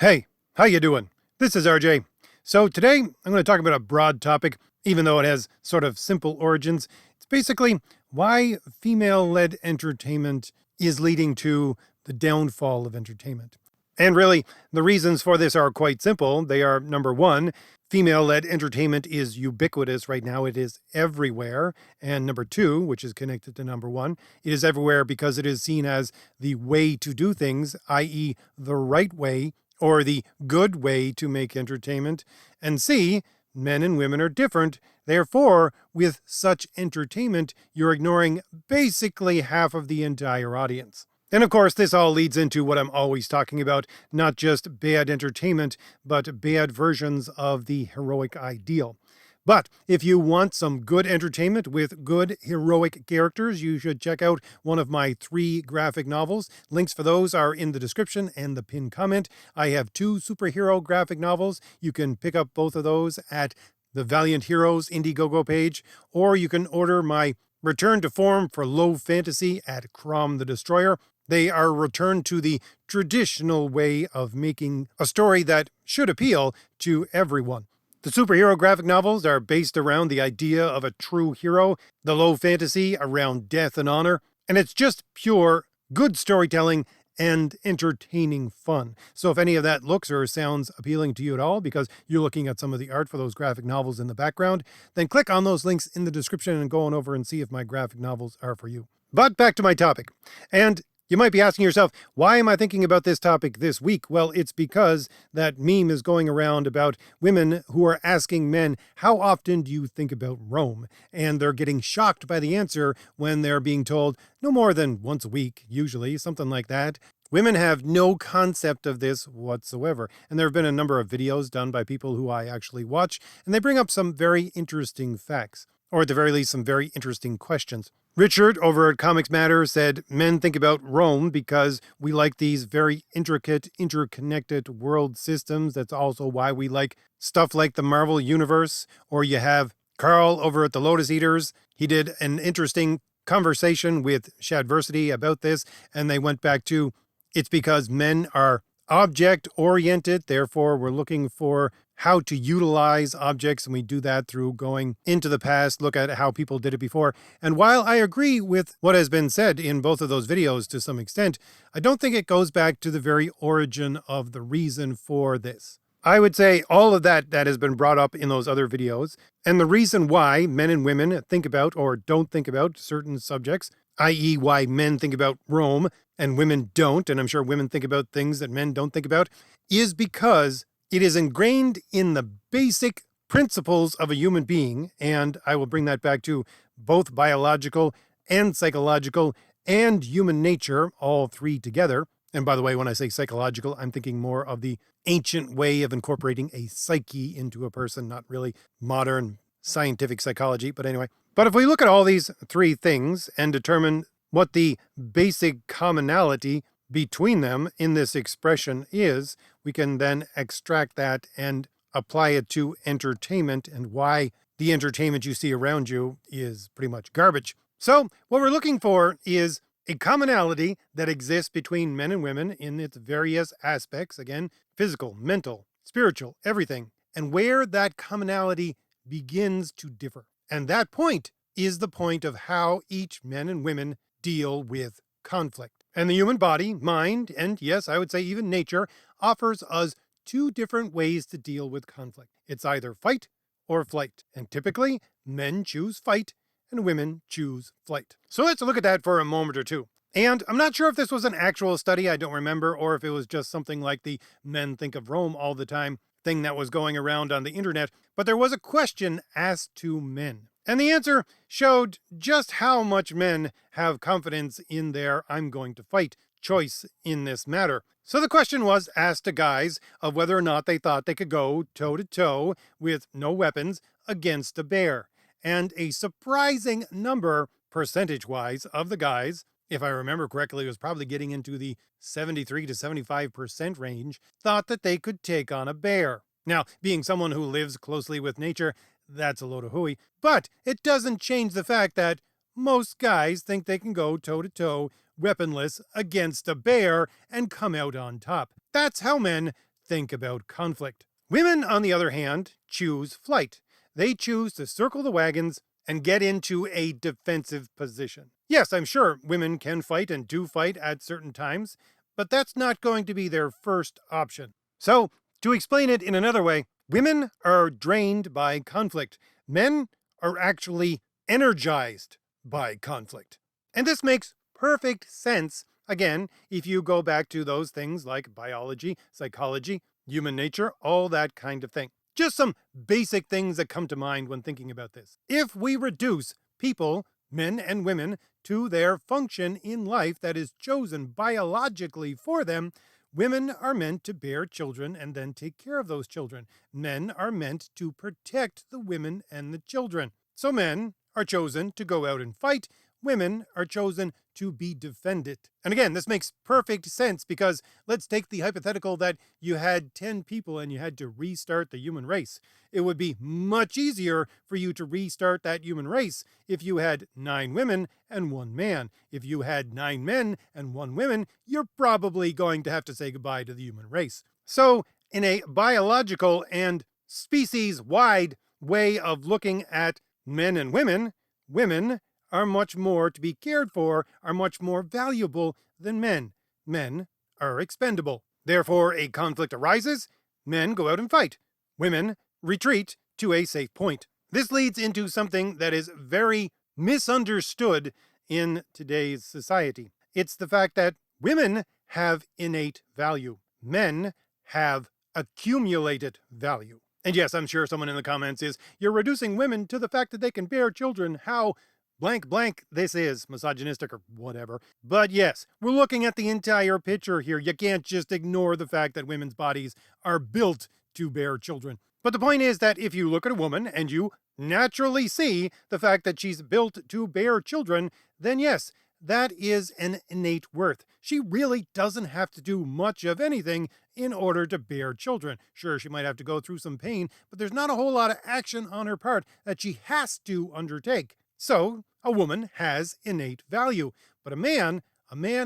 Hey, how you doing? This is RJ. So today I'm going to talk about a broad topic, even though it has sort of simple origins. It's basically why female-led entertainment is leading to the downfall of entertainment. And really, the reasons for this are quite simple. They are number one, female-led entertainment is ubiquitous right now. It is everywhere. And number two, which is connected to number one, it is everywhere because it is seen as the way to do things, i.e. the right way, or the good way to make entertainment. And C, men and women are different. Therefore, with such entertainment, you're ignoring basically half of the entire audience. And of course, this all leads into what I'm always talking about, not just bad entertainment, but bad versions of the heroic ideal. But if you want some good entertainment with good heroic characters, you should check out one of my 3 graphic novels. Links for those are in the description and the pinned comment. I have 2 superhero graphic novels. You can pick up both of those at the Valiant Heroes Indiegogo page, or you can order my Return to Form for Low Fantasy at Crom the Destroyer. They are returned to the traditional way of making a story that should appeal to everyone. The superhero graphic novels are based around the idea of a true hero, the low fantasy around death and honor, and it's just pure good storytelling and entertaining fun. So if any of that looks or sounds appealing to you at all because you're looking at some of the art for those graphic novels in the background, then click on those links in the description and go on over and see if my graphic novels are for you. But back to my topic. And you might be asking yourself, why am I thinking about this topic this week? Well, it's because that meme is going around about women who are asking men, how often do you think about Rome? And they're getting shocked by the answer when they're being told no more than once a week, usually, something like that. Women have no concept of this whatsoever. And there have been a number of videos done by people who I actually watch, and they bring up some very interesting facts, or at the very least, some very interesting questions. Richard over at Comics Matter said, men think about Rome because we like these very intricate, interconnected world systems. That's also why we like stuff like the Marvel Universe. Or you have Carl over at the Lotus Eaters. He did an interesting conversation with Shadversity about this, and they went back to, it's because men are object-oriented, therefore we're looking for how to utilize objects, and we do that through going into the past, look at how people did it before. And while I agree with what has been said in both of those videos to some extent, I don't think it goes back to the very origin of the reason for this. I would say all of that has been brought up in those other videos, and the reason why men and women think about or don't think about certain subjects, i.e. why men think about Rome and women don't, and I'm sure women think about things that men don't think about, is because it is ingrained in the basic principles of a human being, and I will bring that back to both biological and psychological and human nature, all 3 together. And by the way, when I say psychological, I'm thinking more of the ancient way of incorporating a psyche into a person, not really modern scientific psychology, but anyway. But if we look at all these 3 things and determine what the basic commonality between them in this expression is, we can then extract that and apply it to entertainment and why the entertainment you see around you is pretty much garbage. So what we're looking for is a commonality that exists between men and women in its various aspects, again, physical, mental, spiritual, everything, and where that commonality begins to differ. And that point is the point of how each men and women deal with conflict. And the human body, mind, and yes, I would say even nature, offers us 2 different ways to deal with conflict. It's either fight or flight. And typically, men choose fight and women choose flight. So let's look at that for a moment or two. And I'm not sure if this was an actual study, I don't remember, or if it was just something like the men think of Rome all the time thing that was going around on the internet, but there was a question asked to men. And the answer showed just how much men have confidence in their I'm going to fight choice in this matter. So the question was asked to guys of whether or not they thought they could go toe-to-toe with no weapons against a bear. And a surprising number, percentage-wise, of the guys, if I remember correctly, it was probably getting into the 73 to 75% range, thought that they could take on a bear. Now, being someone who lives closely with nature, that's a load of hooey, but it doesn't change the fact that most guys think they can go toe-to-toe, weaponless, against a bear and come out on top. That's how men think about conflict. Women, on the other hand, choose flight. They choose to circle the wagons and get into a defensive position. Yes, I'm sure women can fight and do fight at certain times, but that's not going to be their first option. So, to explain it in another way, women are drained by conflict. Men are actually energized by conflict. And this makes perfect sense, again, if you go back to those things like biology, psychology, human nature, all that kind of thing. Just some basic things that come to mind when thinking about this. If we reduce people, men and women, to their function in life that is chosen biologically for them, women are meant to bear children and then take care of those children. Men are meant to protect the women and the children. So men are chosen to go out and fight. Women are chosen to be defended. And again, this makes perfect sense because let's take the hypothetical that you had 10 people and you had to restart the human race. It would be much easier for you to restart that human race if you had 9 women and 1 man. If you had 9 men and 1 woman, you're probably going to have to say goodbye to the human race. So, in a biological and species-wide way of looking at men and women, women are much more to be cared for, are much more valuable than men. Men are expendable. Therefore, a conflict arises, men go out and fight. Women retreat to a safe point. This leads into something that is very misunderstood in today's society. It's the fact that women have innate value. Men have accumulated value. And yes, I'm sure someone in the comments is, you're reducing women to the fact that they can bear children. How blank this is misogynistic or whatever. But yes, we're looking at the entire picture here. You can't just ignore the fact that women's bodies are built to bear children. But the point is that if you look at a woman and you naturally see the fact that she's built to bear children, then yes, that is an innate worth. She really doesn't have to do much of anything in order to bear children. Sure, she might have to go through some pain, but there's not a whole lot of action on her part that she has to undertake. So, a woman has innate value, but a man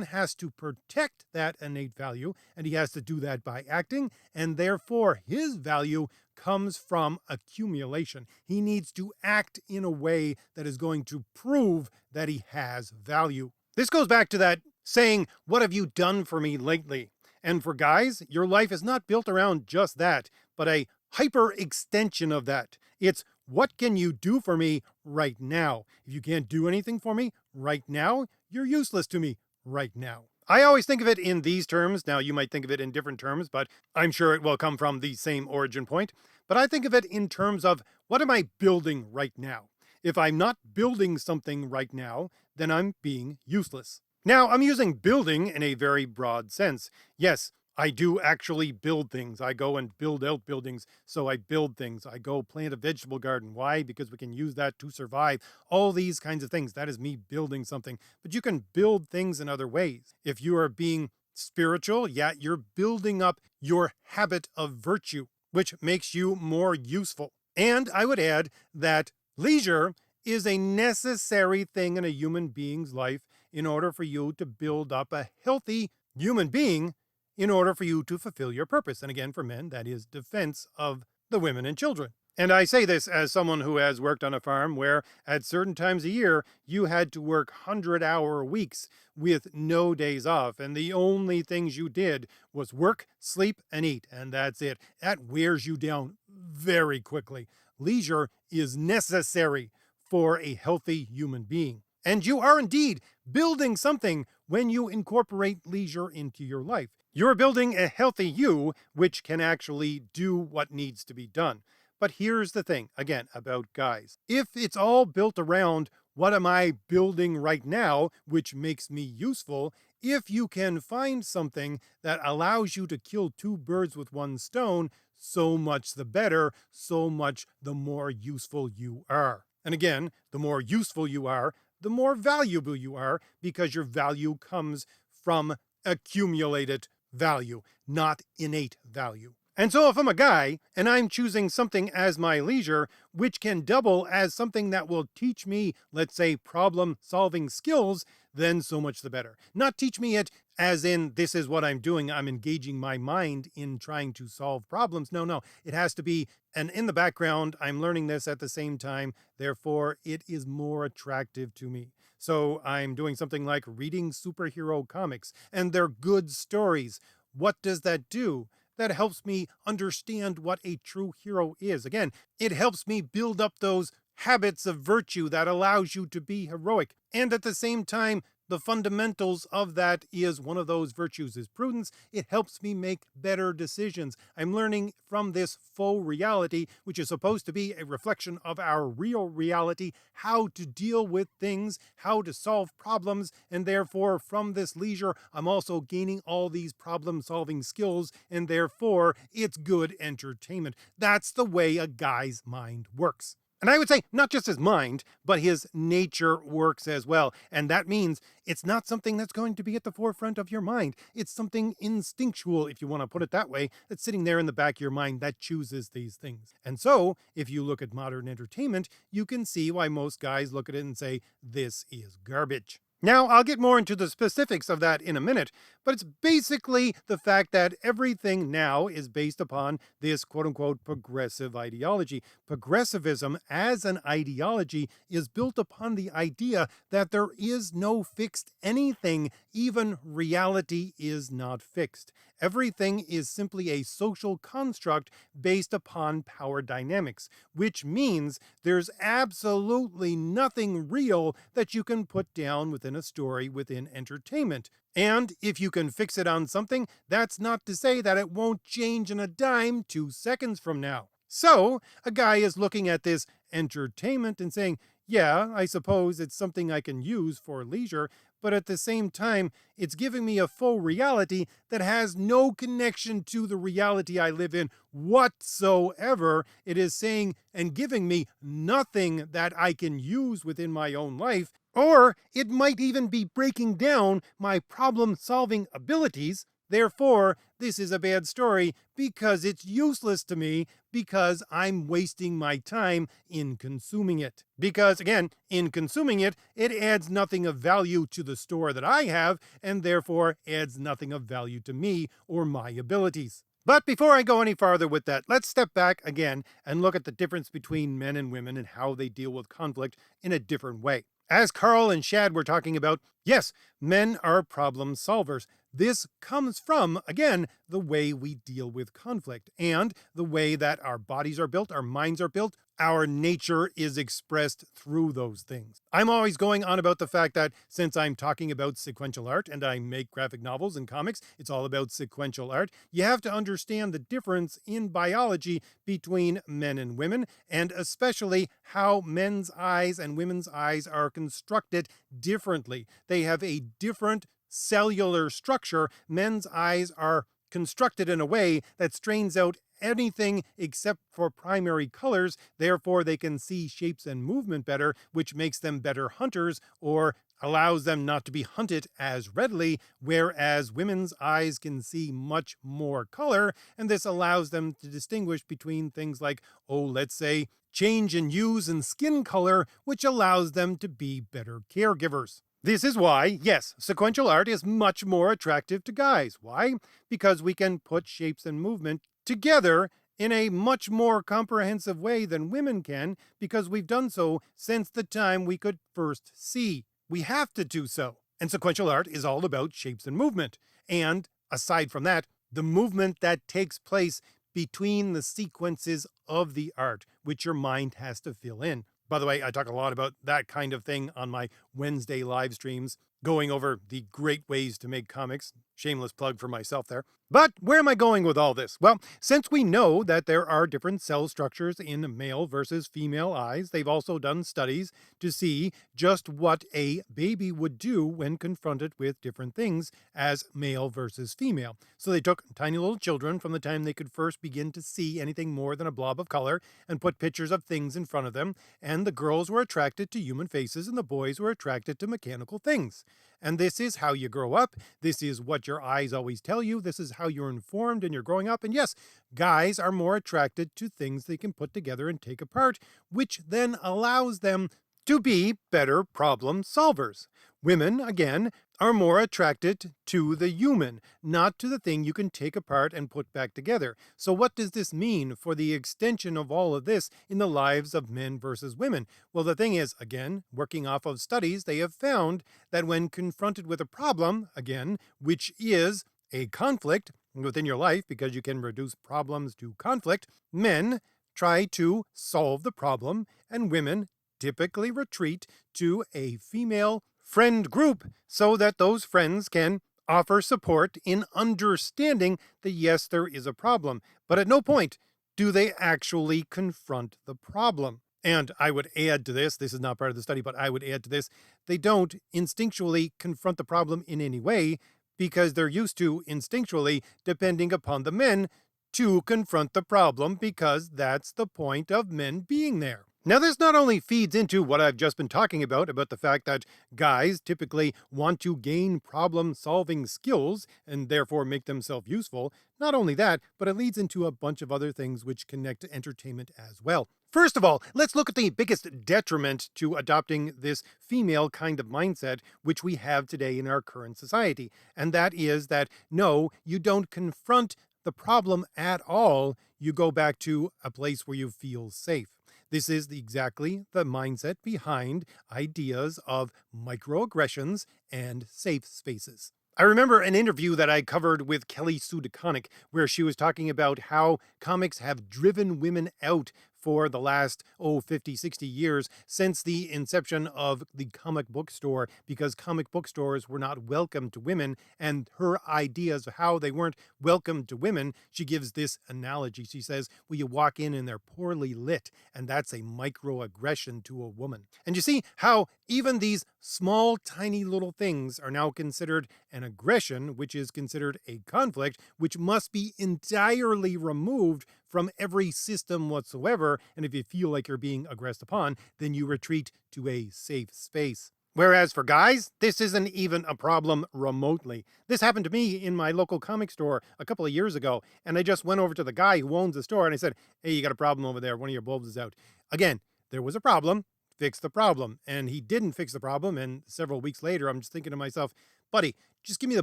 has to protect that innate value, and he has to do that by acting, and therefore his value comes from accumulation. He needs to act in a way that is going to prove that he has value. This goes back to that saying, what have you done for me lately? And for guys, your life is not built around just that, but a hyper extension of that. It's what can you do for me right now? If you can't do anything for me right now, you're useless to me right now. I always think of it in these terms. Now, you might think of it in different terms, but I'm sure it will come from the same origin point. But I think of it in terms of what am I building right now? If I'm not building something right now, then I'm being useless. Now, I'm using building in a very broad sense. Yes, I do actually build things. I go and build out buildings, so I build things. I go plant a vegetable garden. Why? Because we can use that to survive. All these kinds of things. That is me building something. But you can build things in other ways. If you are being spiritual, yeah, you're building up your habit of virtue, which makes you more useful. And I would add that leisure is a necessary thing in a human being's life in order for you to build up a healthy human being in order for you to fulfill your purpose. And again, for men, that is defense of the women and children. And I say this as someone who has worked on a farm where at certain times a year, you had to work 100-hour weeks with no days off. And the only things you did was work, sleep, and eat. And that's it. That wears you down very quickly. Leisure is necessary for a healthy human being. And you are indeed building something when you incorporate leisure into your life. You're building a healthy you, which can actually do what needs to be done. But here's the thing, again, about guys. If it's all built around what am I building right now, which makes me useful, if you can find something that allows you to kill 2 birds with 1 stone, so much the better, so much the more useful you are. And again, the more useful you are, the more valuable you are, because your value comes from accumulated value, not innate value. And so if I'm a guy and I'm choosing something as my leisure, which can double as something that will teach me, let's say, problem-solving skills, then so much the better. Not teach me it as in, this is what I'm doing. I'm engaging my mind in trying to solve problems. No, no, it has to be, and in the background, I'm learning this at the same time. Therefore, it is more attractive to me. So I'm doing something like reading superhero comics, and they're good stories. What does that do? That helps me understand what a true hero is. Again, it helps me build up those habits of virtue that allows you to be heroic. And at the same time, the fundamentals of that is one of those virtues is prudence. It helps me make better decisions. I'm learning from this faux reality, which is supposed to be a reflection of our real reality, how to deal with things, how to solve problems. And therefore, from this leisure, I'm also gaining all these problem solving skills. And therefore, it's good entertainment. That's the way a guy's mind works. And I would say not just his mind, but his nature works as well. And that means it's not something that's going to be at the forefront of your mind. It's something instinctual, if you want to put it that way, that's sitting there in the back of your mind that chooses these things. And so, if you look at modern entertainment, you can see why most guys look at it and say, this is garbage. Now, I'll get more into the specifics of that in a minute, but it's basically the fact that everything now is based upon this quote unquote progressive ideology. Progressivism as an ideology is built upon the idea that there is no fixed anything, even reality is not fixed. Everything is simply a social construct based upon power dynamics, which means there's absolutely nothing real that you can put down within a story within entertainment. And if you can fix it on something, that's not to say that it won't change in a dime 2 seconds from now. So, a guy is looking at this entertainment and saying, yeah, I suppose it's something I can use for leisure, but at the same time, it's giving me a full reality that has no connection to the reality I live in whatsoever. It is saying and giving me nothing that I can use within my own life, or it might even be breaking down my problem solving abilities. Therefore, this is a bad story because it's useless to me because I'm wasting my time in consuming it. Because again, in consuming it, it adds nothing of value to the store that I have and therefore adds nothing of value to me or my abilities. But before I go any farther with that, let's step back again and look at the difference between men and women and how they deal with conflict in a different way. As Carl and Shad were talking about, yes, men are problem solvers. This comes from, again, the way we deal with conflict and the way that our bodies are built, our minds are built, our nature is expressed through those things. I'm always going on about the fact that since I'm talking about sequential art and I make graphic novels and comics, it's all about sequential art. You have to understand the difference in biology between men and women, and especially how men's eyes and women's eyes are constructed differently. They have a different cellular structure. Men's eyes are constructed in a way that strains out anything except for primary colors. Therefore, they can see shapes and movement better, which makes them better hunters or allows them not to be hunted as readily, whereas women's eyes can see much more color, and this allows them to distinguish between things like, let's say, change in hues and skin color, which allows them to be better caregivers. This is why, yes, sequential art is much more attractive to guys. Why? Because we can put shapes and movement together in a much more comprehensive way than women can, because we've done so since the time we could first see. We have to do so. And sequential art is all about shapes and movement. And aside from that, the movement that takes place between the sequences of the art, which your mind has to fill in. By the way, I talk a lot about that kind of thing on my Wednesday live streams, going over the great ways to make comics. Shameless plug for myself there. But where am I going with all this? Well, since we know that there are different cell structures in male versus female eyes, they've also done studies to see just what a baby would do when confronted with different things as male versus female. So they took tiny little children from the time they could first begin to see anything more than a blob of color and put pictures of things in front of them, and the girls were attracted to human faces and the boys were attracted to mechanical things. And this is how you grow up. This is what your eyes always tell you. This is how you're informed and you're growing up. And yes, guys are more attracted to things they can put together and take apart, which then allows them to be better problem solvers. Women, again, are more attracted to the human, not to the thing you can take apart and put back together. So, what does this mean for the extension of all of this in the lives of men versus women? Well, the thing is, again, working off of studies, they have found that when confronted with a problem, again, which is a conflict within your life, because you can reduce problems to conflict, men try to solve the problem, and women typically retreat to a female friend group so that those friends can offer support in understanding that yes, there is a problem. But at no point do they actually confront the problem. And I would add to this is not part of the study, but I would add to this, they don't instinctually confront the problem in any way because they're used to instinctually depending upon the men to confront the problem because that's the point of men being there. Now, this not only feeds into what I've just been talking about the fact that guys typically want to gain problem solving skills and therefore make themselves useful. Not only that, but it leads into a bunch of other things which connect to entertainment as well. First of all, let's look at the biggest detriment to adopting this female kind of mindset which we have today in our current society. And that is that no, you don't confront the problem at all. You go back to a place where you feel safe. This is exactly the mindset behind ideas of microaggressions and safe spaces. I remember an interview that I covered with Kelly Sue DeConnick, where she was talking about how comics have driven women out for the last, 50, 60 years since the inception of the comic book store, because comic book stores were not welcome to women, and her ideas of how they weren't welcome to women, she gives this analogy. She says, well, you walk in and they're poorly lit, and that's a microaggression to a woman. And you see how even these small, tiny little things are now considered an aggression, which is considered a conflict, which must be entirely removed from every system whatsoever. And if you feel like you're being aggressed upon, then you retreat to a safe space. Whereas for guys, this isn't even a problem remotely. This happened to me in my local comic store a couple of years ago, and I just went over to the guy who owns the store and I said, hey, you got a problem over there. One of your bulbs is out. Again, there was a problem. Fix the problem. And he didn't fix the problem. And several weeks later, I'm just thinking to myself, buddy, just give me the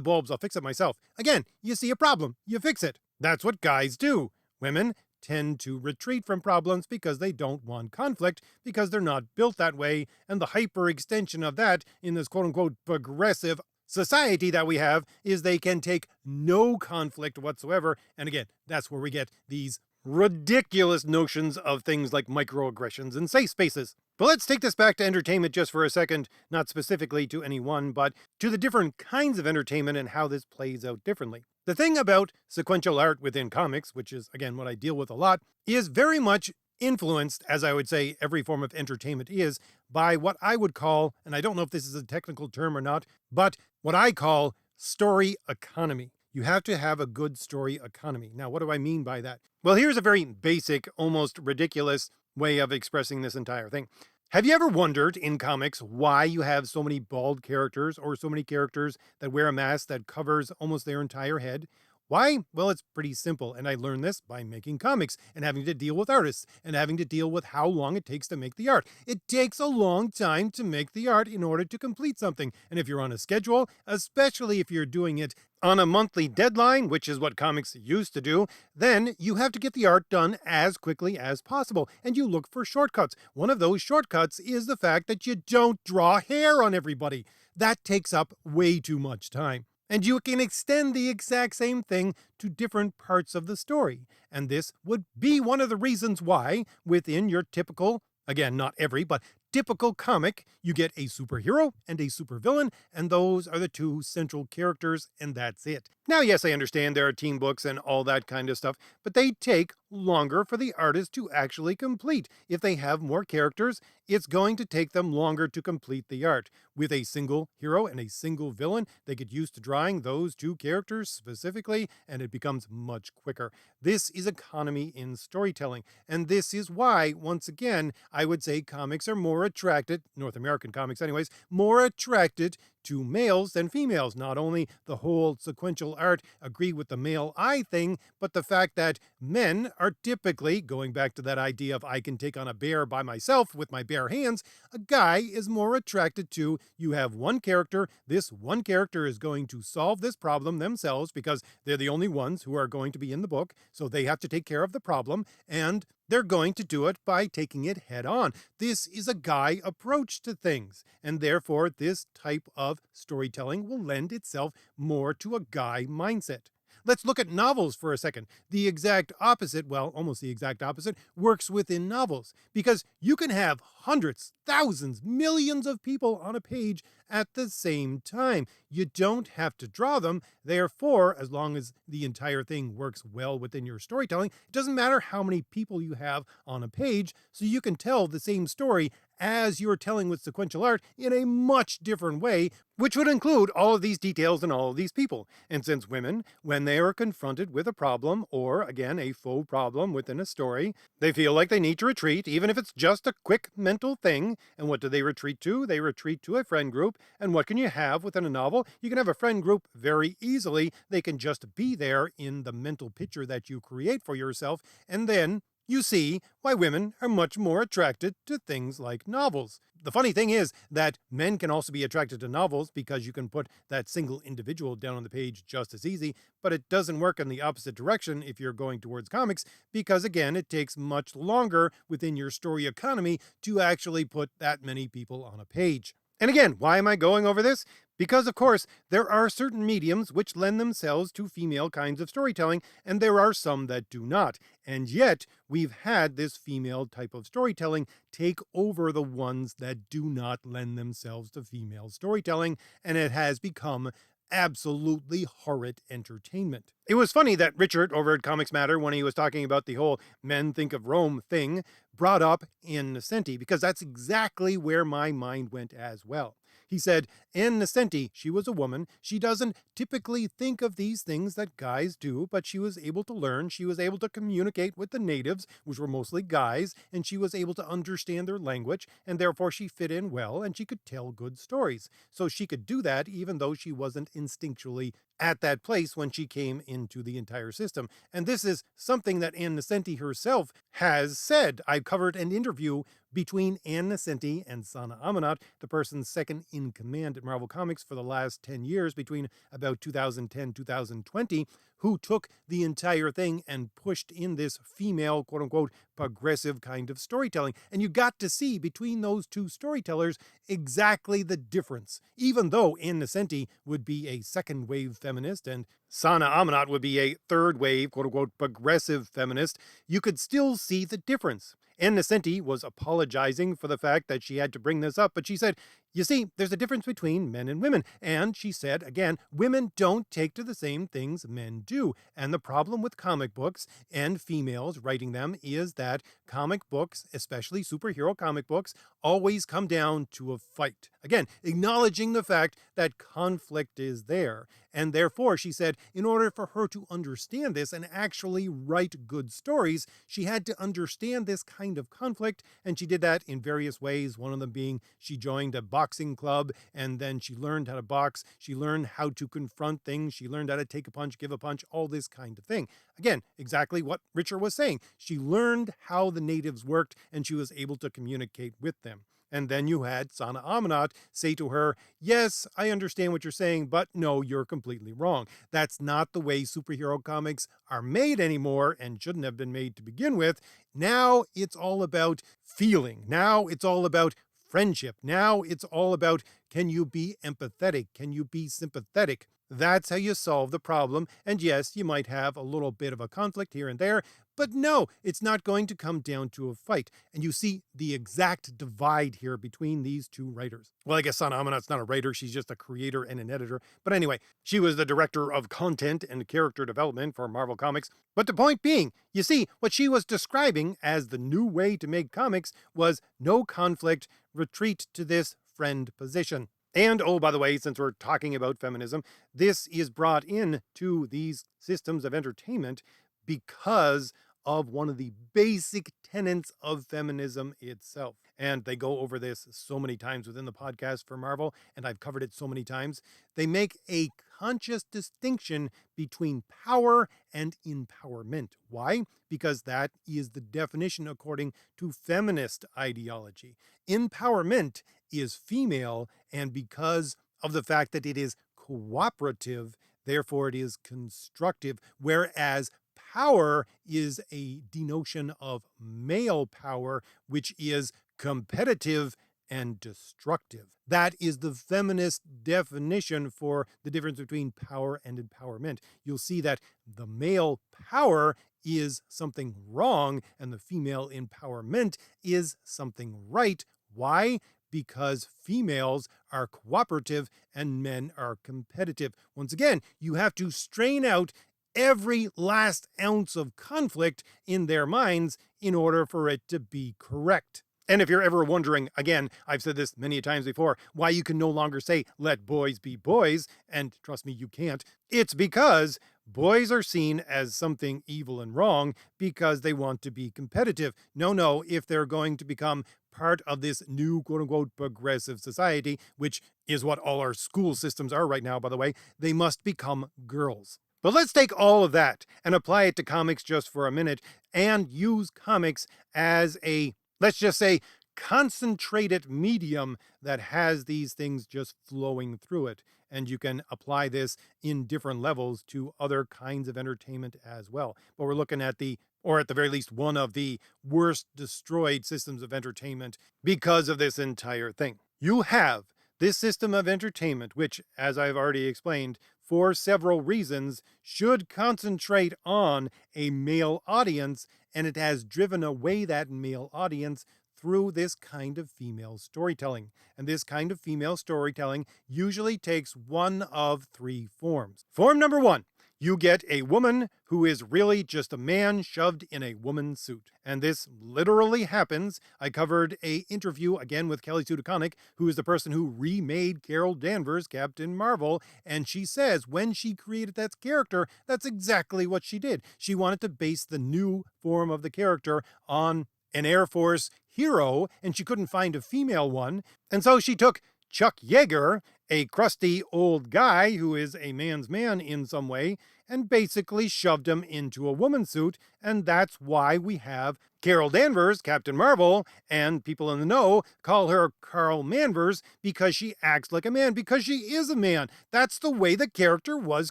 bulbs. I'll fix it myself. Again, you see a problem, you fix it. That's what guys do. Women tend to retreat from problems because they don't want conflict, because they're not built that way. And the hyper extension of that in this quote unquote progressive society that we have is they can take no conflict whatsoever. And again, that's where we get these ridiculous notions of things like microaggressions and safe spaces. But let's take this back to entertainment just for a second, not specifically to any one, but to the different kinds of entertainment and how this plays out differently. The thing about sequential art within comics, which is, again, what I deal with a lot, is very much influenced, as I would say every form of entertainment is, by what I would call, and I don't know if this is a technical term or not, but what I call story economy. You have to have a good story economy. Now, what do I mean by that? Well, here's a very basic, almost ridiculous way of expressing this entire thing. Have you ever wondered in comics why you have so many bald characters or so many characters that wear a mask that covers almost their entire head? Why? Well, it's pretty simple. And I learned this by making comics and having to deal with artists and having to deal with how long it takes to make the art. It takes a long time to make the art in order to complete something. And if you're on a schedule, especially if you're doing it on a monthly deadline, which is what comics used to do, then you have to get the art done as quickly as possible. And you look for shortcuts. One of those shortcuts is the fact that you don't draw hair on everybody. That takes up way too much time. And you can extend the exact same thing to different parts of the story. And this would be one of the reasons why, within your typical, again, not every, but typical comic, you get a superhero and a supervillain, and those are the two central characters, and that's it. Now, yes, I understand there are team books and all that kind of stuff, but they take longer for the artist to actually complete. If they have more characters, it's going to take them longer to complete the art. With a single hero and a single villain, they get used to drawing those two characters specifically, and it becomes much quicker. This is economy in storytelling, and this is why, once again, I would say comics are more attracted, North American comics anyways, more attracted to males than females. Not only the whole sequential art agree with the male eye thing, but the fact that men are typically, going back to that idea of I can take on a bear by myself with my bare hands, a guy is more attracted to you have one character. This one character is going to solve this problem themselves because they're the only ones who are going to be in the book. So they have to take care of the problem, and they're going to do it by taking it head on. This is a guy approach to things, and therefore this type of storytelling will lend itself more to a guy mindset. Let's look at novels for a second. The exact opposite, well, almost the exact opposite, works within novels because you can have hundreds, thousands, millions of people on a page at the same time. You don't have to draw them. Therefore, as long as the entire thing works well within your storytelling, it doesn't matter how many people you have on a page, so you can tell the same story as you're telling with sequential art in a much different way, which would include all of these details and all of these people. And since women, when they are confronted with a problem, or again, a faux problem within a story, they feel like they need to retreat, even if it's just a quick mental thing. And what do they retreat to? They retreat to a friend group. And what can you have within a novel? You can have a friend group very easily. They can just be there in the mental picture that you create for yourself. And then you see why women are much more attracted to things like novels. The funny thing is that men can also be attracted to novels because you can put that single individual down on the page just as easy, but it doesn't work in the opposite direction if you're going towards comics because, again, it takes much longer within your story economy to actually put that many people on a page. And again, why am I going over this? Because, of course, there are certain mediums which lend themselves to female kinds of storytelling, and there are some that do not. And yet, we've had this female type of storytelling take over the ones that do not lend themselves to female storytelling, and it has become absolutely horrid entertainment. It was funny that Richard over at Comics Matter, when he was talking about the whole men think of Rome thing, brought up Ann Nesenti, because that's exactly where my mind went as well. He said, Ann Nesenti, she was a woman. She doesn't typically think of these things that guys do, but she was able to learn. She was able to communicate with the natives, which were mostly guys, and she was able to understand their language, and therefore she fit in well, and she could tell good stories. So she could do that even though she wasn't instinctually at that place when she came into the entire system. And this is something that Ann Nesenti herself has said. I covered an interview between Ann Nesenti and Sana Amanat, the person second in command at Marvel Comics for the last 10 years, between about 2010-2020, who took the entire thing and pushed in this female, quote unquote, progressive kind of storytelling. And you got to see between those two storytellers exactly the difference. Even though Ann Nesenti would be a second wave feminist and Sana Amanat would be a third wave, quote unquote, progressive feminist, you could still see the difference. Ann Nesenti was apologizing for the fact that she had to bring this up, but she said, you see, there's a difference between men and women. And she said, again, women don't take to the same things men do. And the problem with comic books and females writing them is that comic books, especially superhero comic books, always come down to a fight. Again, acknowledging the fact that conflict is there. And therefore, she said, in order for her to understand this and actually write good stories, she had to understand this kind of conflict. And she did that in various ways. One of them being she joined a boxing club, and then she learned how to box. She learned how to confront things. She learned how to take a punch, give a punch, all this kind of thing. Again, exactly what Richard was saying. She learned how the natives worked, and she was able to communicate with them. And then you had Sana Amanat say to her, yes, I understand what you're saying, but no, you're completely wrong. That's not the way superhero comics are made anymore and shouldn't have been made to begin with. Now it's all about feeling. Now it's all about friendship. Now it's all about, can you be empathetic? Can you be sympathetic? That's how you solve the problem. And yes, you might have a little bit of a conflict here and there, but no, it's not going to come down to a fight. And you see the exact divide here between these two writers. Well, I guess Sana Amanat's not a writer. She's just a creator and an editor. But anyway, she was the director of content and character development for Marvel Comics. But the point being, you see, what she was describing as the new way to make comics was no conflict, retreat to this friend position. And, oh, by the way, since we're talking about feminism, this is brought in to these systems of entertainment because of one of the basic tenets of feminism itself. And they go over this so many times within the podcast for Marvel, and I've covered it so many times. They make a conscious distinction between power and empowerment. Why? Because that is the definition according to feminist ideology. Empowerment is female, and because of the fact that it is cooperative, therefore it is constructive, whereas power is a denotion of male power, which is competitive and destructive. That is the feminist definition for the difference between power and empowerment. You'll see that the male power is something wrong and the female empowerment is something right. Why? Because females are cooperative and men are competitive. Once again, you have to strain out every last ounce of conflict in their minds in order for it to be correct. And if you're ever wondering, again, I've said this many times before, why you can no longer say, let boys be boys, and trust me, you can't, it's because boys are seen as something evil and wrong because they want to be competitive. No, if they're going to become part of this new quote unquote progressive society, which is what all our school systems are right now, by the way, they must become girls. But let's take all of that and apply it to comics just for a minute and use comics as a, let's just say, concentrated medium that has these things just flowing through it. And you can apply this in different levels to other kinds of entertainment as well. But we're looking at or at the very least, one of the worst destroyed systems of entertainment because of this entire thing. You have this system of entertainment, which, as I've already explained, for several reasons, should concentrate on a male audience, and it has driven away that male audience through this kind of female storytelling. And this kind of female storytelling usually takes one of three forms. Form number one, you get a woman who is really just a man shoved in a woman's suit. And this literally happens. I covered an interview again with Kelly Sue DeConnick, who is the person who remade Carol Danvers' Captain Marvel. And she says when she created that character, that's exactly what she did. She wanted to base the new form of the character on an Air Force hero, and she couldn't find a female one. And so she took Chuck Yeager, a crusty old guy who is a man's man in some way, and basically shoved him into a woman's suit. And that's why we have Carol Danvers, Captain Marvel, and people in the know call her Carl Manvers because she acts like a man, because she is a man. That's the way the character was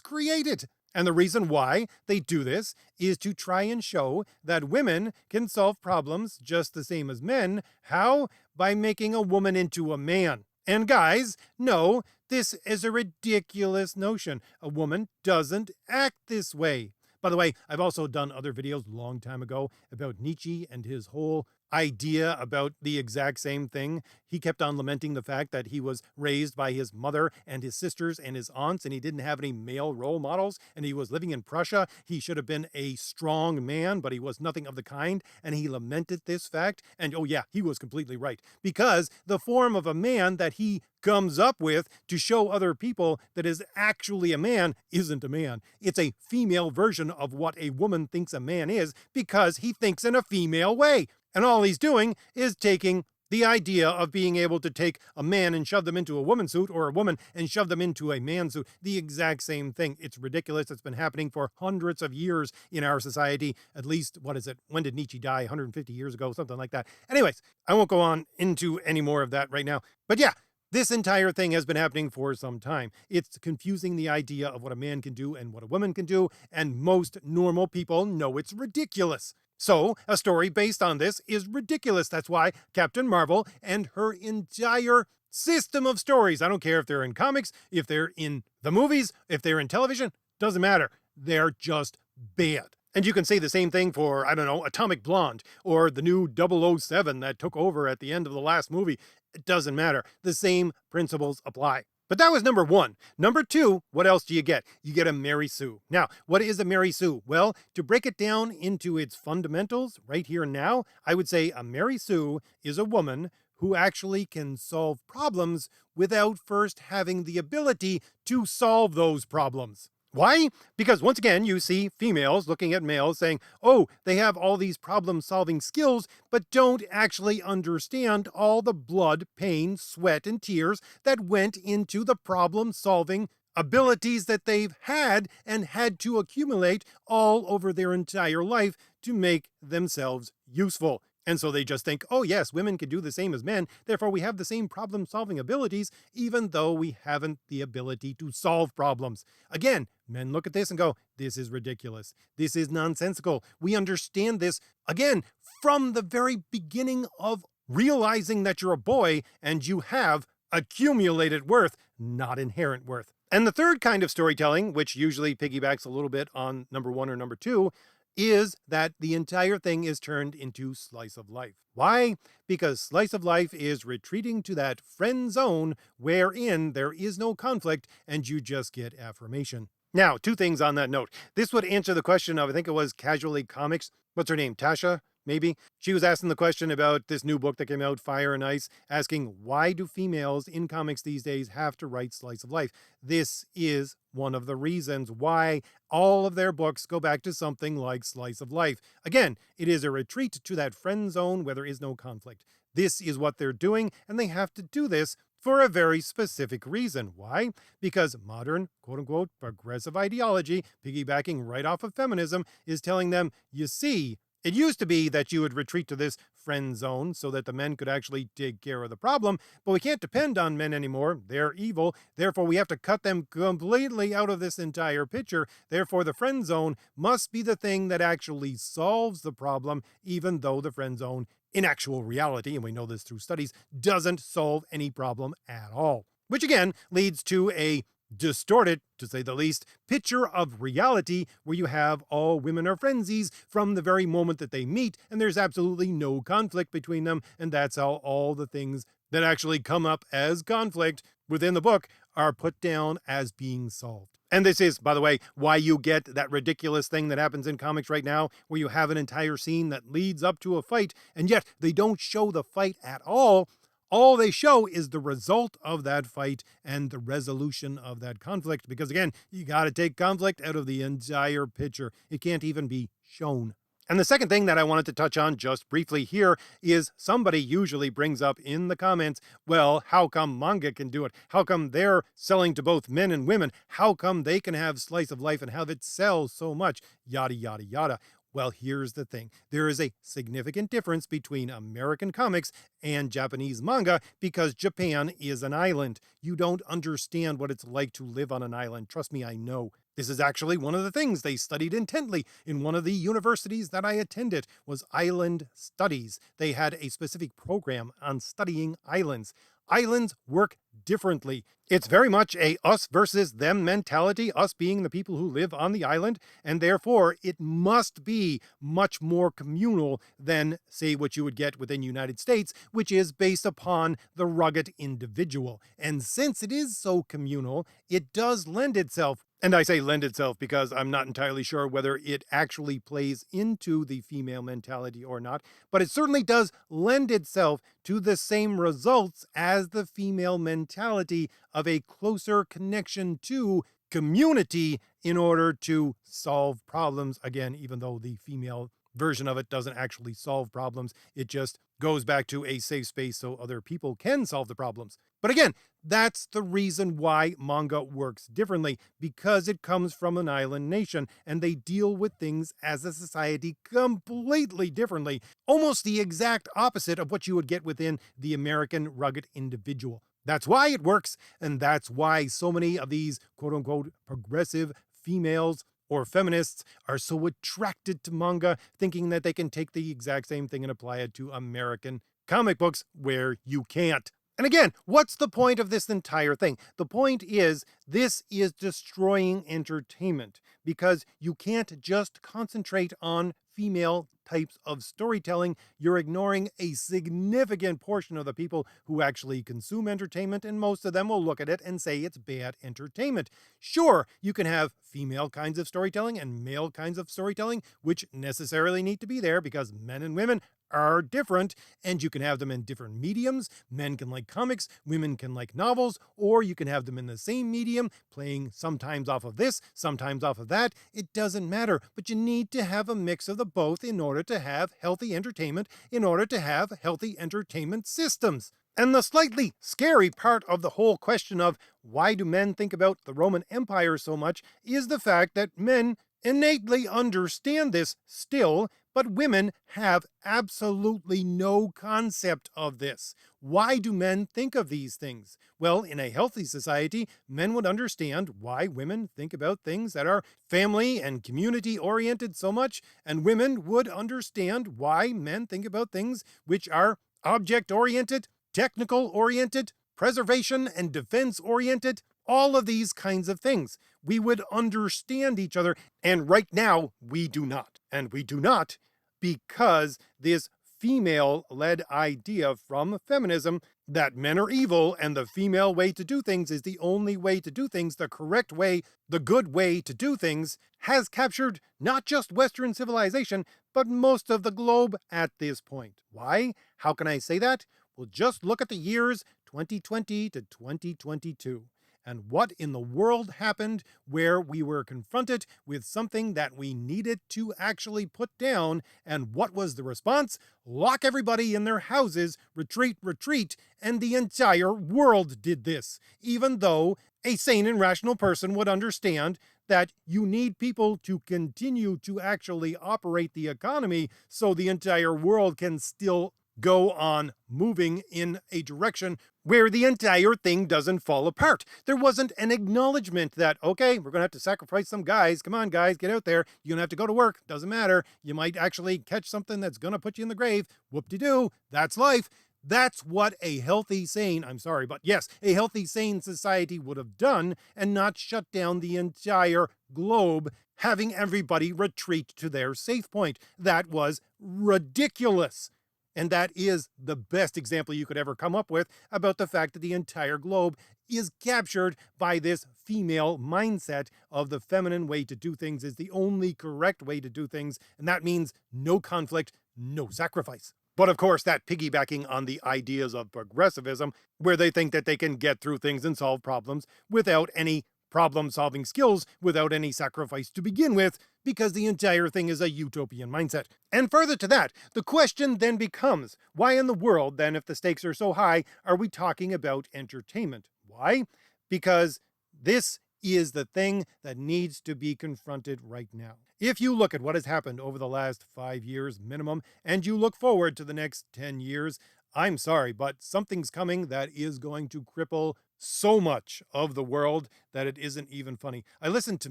created. And the reason why they do this is to try and show that women can solve problems just the same as men. How? By making a woman into a man. And guys, no, this is a ridiculous notion. A woman doesn't act this way. By the way, I've also done other videos a long time ago about Nietzsche and his whole idea about the exact same thing. He kept on lamenting the fact that he was raised by his mother and his sisters and his aunts, and he didn't have any male role models, and he was living in Prussia. He should have been a strong man, but he was nothing of the kind, and he lamented this fact. And oh yeah, he was completely right, because the form of a man that he comes up with to show other people that is actually a man isn't a man. It's a female version of what a woman thinks a man is, because he thinks in a female way. And all he's doing is taking the idea of being able to take a man and shove them into a woman's suit, or a woman and shove them into a man's suit. The exact same thing. It's ridiculous. It's been happening for hundreds of years in our society. At least, what is it? When did Nietzsche die? 150 years ago, something like that. Anyways, I won't go on into any more of that right now. But yeah, this entire thing has been happening for some time. It's confusing the idea of what a man can do and what a woman can do, and most normal people know it's ridiculous. So, a story based on this is ridiculous. That's why Captain Marvel and her entire system of stories, I don't care if they're in comics, if they're in the movies, if they're in television, doesn't matter. They're just bad. And you can say the same thing for, I don't know, Atomic Blonde, or the new 007 that took over at the end of the last movie. It doesn't matter. The same principles apply. But that was number one. Number two, what else do you get? You get a Mary Sue. Now, what is a Mary Sue? Well, to break it down into its fundamentals right here and now, I would say a Mary Sue is a woman who actually can solve problems without first having the ability to solve those problems. Why? Because once again, you see females looking at males saying, oh, they have all these problem-solving skills, but don't actually understand all the blood, pain, sweat, and tears that went into the problem-solving abilities that they've had and had to accumulate all over their entire life to make themselves useful. And so they just think, oh, yes, women can do the same as men. Therefore, we have the same problem solving abilities, even though we haven't the ability to solve problems. Again, men look at this and go, this is ridiculous. This is nonsensical. We understand this, again, from the very beginning of realizing that you're a boy and you have accumulated worth, not inherent worth. And the third kind of storytelling, which usually piggybacks a little bit on number one or number two, is that the entire thing is turned into slice of life. Why? Because slice of life is retreating to that friend zone wherein there is no conflict and you just get affirmation. Now, two things on that note. This would answer the question of, I think it was Casually Comics. What's her name? Tasha? Maybe. She was asking the question about this new book that came out, Fire and Ice, asking why do females in comics these days have to write slice of life? This is one of the reasons why all of their books go back to something like slice of life. Again, it is a retreat to that friend zone where there is no conflict. This is what they're doing, and they have to do this for a very specific reason. Why? Because modern, quote unquote, progressive ideology, piggybacking right off of feminism, is telling them, you see, it used to be that you would retreat to this friend zone so that the men could actually take care of the problem, but we can't depend on men anymore. They're evil. Therefore, we have to cut them completely out of this entire picture. Therefore, the friend zone must be the thing that actually solves the problem, even though the friend zone, in actual reality, and we know this through studies, doesn't solve any problem at all. Which again leads to a distorted, to say the least, picture of reality where you have all women are frenzies from the very moment that they meet, and there's absolutely no conflict between them, and that's how all the things that actually come up as conflict within the book are put down as being solved. And this is, by the way, why you get that ridiculous thing that happens in comics right now, where you have an entire scene that leads up to a fight, and yet they don't show the fight at all. All they show is the result of that fight and the resolution of that conflict. Because again, you got to take conflict out of the entire picture. It can't even be shown. And the second thing that I wanted to touch on just briefly here is somebody usually brings up in the comments, well, how come manga can do it? How come they're selling to both men and women? How come they can have slice of life and have it sell so much? Yada, yada, yada. Well, here's the thing. There is a significant difference between American comics and Japanese manga because Japan is an island. You don't understand what it's like to live on an island. Trust me, I know. This is actually one of the things they studied intently in one of the universities that I attended was island studies. They had a specific program on studying islands. Islands work differently. It's very much a us versus them mentality, us being the people who live on the island, and therefore it must be much more communal than, say, what you would get within the United States, which is based upon the rugged individual. And since it is so communal, it does lend itself. And I say lend itself because I'm not entirely sure whether it actually plays into the female mentality or not, but it certainly does lend itself to the same results as the female mentality of a closer connection to community in order to solve problems. Again, even though the female version of it doesn't actually solve problems, it just goes back to a safe space so other people can solve the problems. But again, that's the reason why manga works differently, because it comes from an island nation and they deal with things as a society completely differently, almost the exact opposite of what you would get within the American rugged individual. That's why it works, and that's why so many of these quote unquote progressive females or feminists are so attracted to manga, thinking that they can take the exact same thing and apply it to American comic books where you can't. And again, what's the point of this entire thing? The point is, this is destroying entertainment because you can't just concentrate on female types of storytelling. You're ignoring a significant portion of the people who actually consume entertainment, and most of them will look at it and say it's bad entertainment. Sure, you can have female kinds of storytelling and male kinds of storytelling, which necessarily need to be there because men and women are different, and you can have them in different mediums. Men can like comics, women can like novels, or you can have them in the same medium, playing sometimes off of this, sometimes off of that. It doesn't matter, but you need to have a mix of the both in order to have healthy entertainment, in order to have healthy entertainment systems. And the slightly scary part of the whole question of why do men think about the Roman Empire so much is the fact that men innately understand this still, but women have absolutely no concept of this. Why do men think of these things? Well, in a healthy society, men would understand why women think about things that are family and community oriented so much, and women would understand why men think about things which are object oriented, technical oriented, preservation and defense oriented, all of these kinds of things. We would understand each other. And right now, we do not. And we do not because this female led idea from feminism that men are evil and the female way to do things is the only way to do things, the correct way, the good way to do things, has captured not just Western civilization, but most of the globe at this point. Why? How can I say that? Well, just look at the years 2020 to 2022 and what in the world happened where we were confronted with something that we needed to actually put down. And what was the response? Lock everybody in their houses, retreat, retreat. And the entire world did this, even though a sane and rational person would understand that you need people to continue to actually operate the economy so the entire world can still go on moving in a direction where the entire thing doesn't fall apart. There wasn't an acknowledgement that, okay, we're going to have to sacrifice some guys. Come on, guys, get out there. You're going to have to go to work. Doesn't matter. You might actually catch something that's going to put you in the grave. Whoop-de-doo. That's life. That's what a healthy, sane, I'm sorry, but yes, a healthy, sane society would have done and not shut down the entire globe, having everybody retreat to their safe point. That was ridiculous. And that is the best example you could ever come up with about the fact that the entire globe is captured by this female mindset of the feminine way to do things is the only correct way to do things. And that means no conflict, no sacrifice. But of course, that piggybacking on the ideas of progressivism, where they think that they can get through things and solve problems without any problem solving skills, without any sacrifice to begin with, because the entire thing is a utopian mindset. And further to that, the question then becomes, why in the world, then, if the stakes are so high, are we talking about entertainment? Why? Because this is the thing that needs to be confronted right now. If you look at what has happened over the last 5 years minimum, and you look forward to the next 10 years, I'm sorry, but something's coming that is going to cripple so much of the world that it isn't even funny. I listen to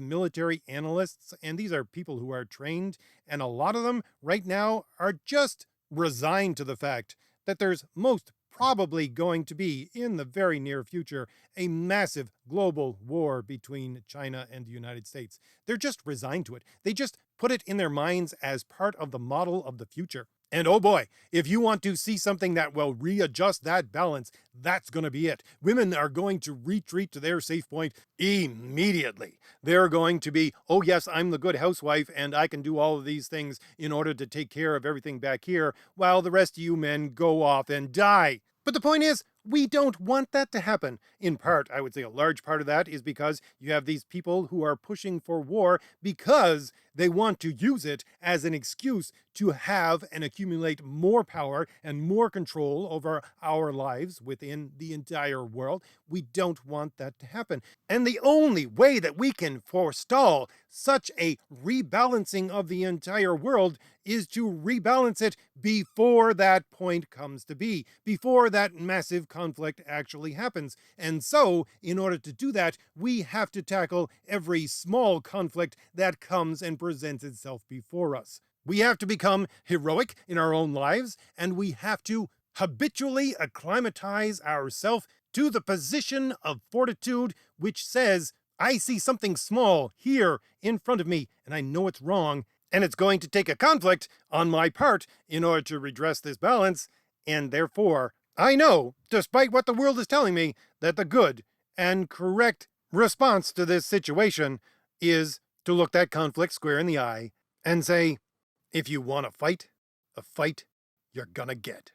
military analysts, and these are people who are trained, and a lot of them right now are just resigned to the fact that there's most probably going to be, in the very near future, a massive global war between China and the United States. They're just resigned to it. They just put it in their minds as part of the model of the future. And oh boy, if you want to see something that will readjust that balance, that's going to be it. Women are going to retreat to their safe point immediately. They're going to be, oh yes, I'm the good housewife and I can do all of these things in order to take care of everything back here, while the rest of you men go off and die. But the point is, we don't want that to happen. In part, I would say a large part of that is because you have these people who are pushing for war because they want to use it as an excuse to have and accumulate more power and more control over our lives within the entire world. We don't want that to happen. And the only way that we can forestall such a rebalancing of the entire world is to rebalance it before that point comes to be, before that massive conflict actually happens. And so, in order to do that, we have to tackle every small conflict that comes and presents itself before us. We have to become heroic in our own lives, and we have to habitually acclimatize ourselves to the position of fortitude which says, I see something small here in front of me, and I know it's wrong, and it's going to take a conflict on my part in order to redress this balance, and therefore, I know, despite what the world is telling me, that the good and correct response to this situation is to look that conflict square in the eye and say, if you want to fight, a fight you're gonna get.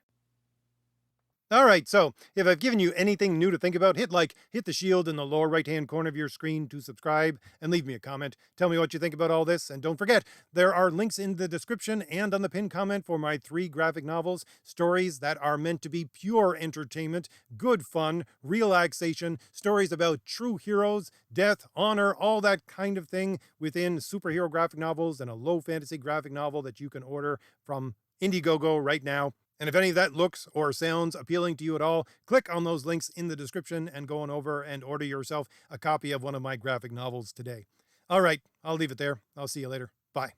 All right, so if I've given you anything new to think about, hit like, hit the shield in the lower right hand corner of your screen to subscribe, and leave me a comment. Tell me what you think about all this, and don't forget, there are links in the description and on the pinned comment for my 3 graphic novels, stories that are meant to be pure entertainment, good fun, relaxation, stories about true heroes, death, honor, all that kind of thing within superhero graphic novels and a low fantasy graphic novel that you can order from Indiegogo right now. And if any of that looks or sounds appealing to you at all, click on those links in the description and go on over and order yourself a copy of one of my graphic novels today. All right, I'll leave it there. I'll see you later. Bye.